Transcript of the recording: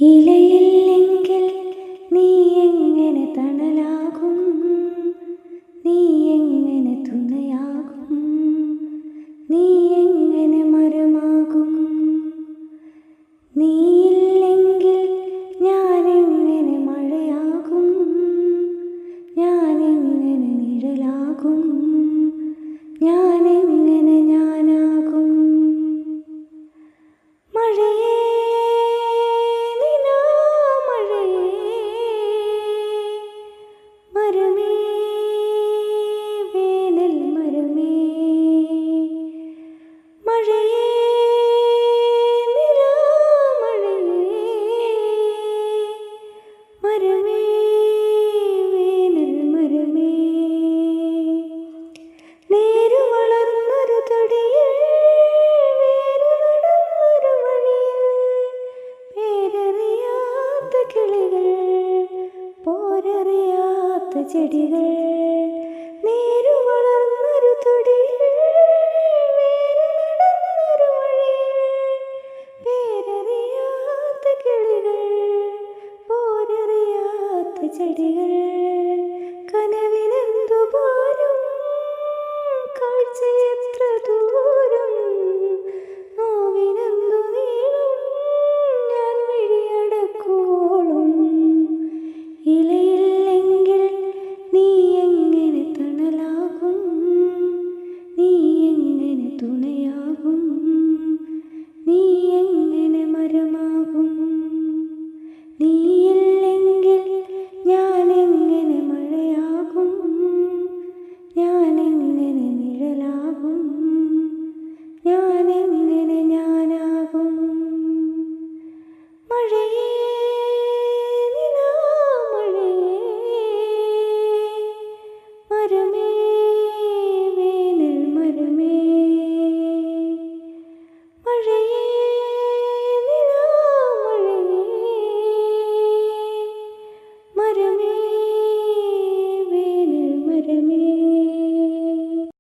ഇലയില്ലെങ്കിൽ നീ എങ്ങനെ തണലാകും, നീ എങ്ങനെ തുണയാകും, നീ എങ്ങനെ മരമാകും. നീയില്ലെങ്കിൽ ഞാനെങ്ങനെ മഴയാകും, ഞാനെങ്ങനെ നിഴലാകും, ഞാനെങ്ങനെ ഞാനാകും. മഴയേ മരമേ വേനൽ മരമേ, മഴയേ നിലാമഴയേ, മരമേ വേനൽ മരമേ. നേരു വളർന്നൊരു തൊടിയിൽ, വേരു നടന്നൊരു വഴിയിൽ, പേരറിയാത്ത കിളികൾ, പോരറിയാത്ത ചെടികൾ. നേരു വളർന്നൊരു തൊടിയിൽ, വേരു നടന്നൊരു വഴിയിൽ, പേരറിയാത്ത കിളികൾ, പോരറിയാത്ത ചെടികൾ.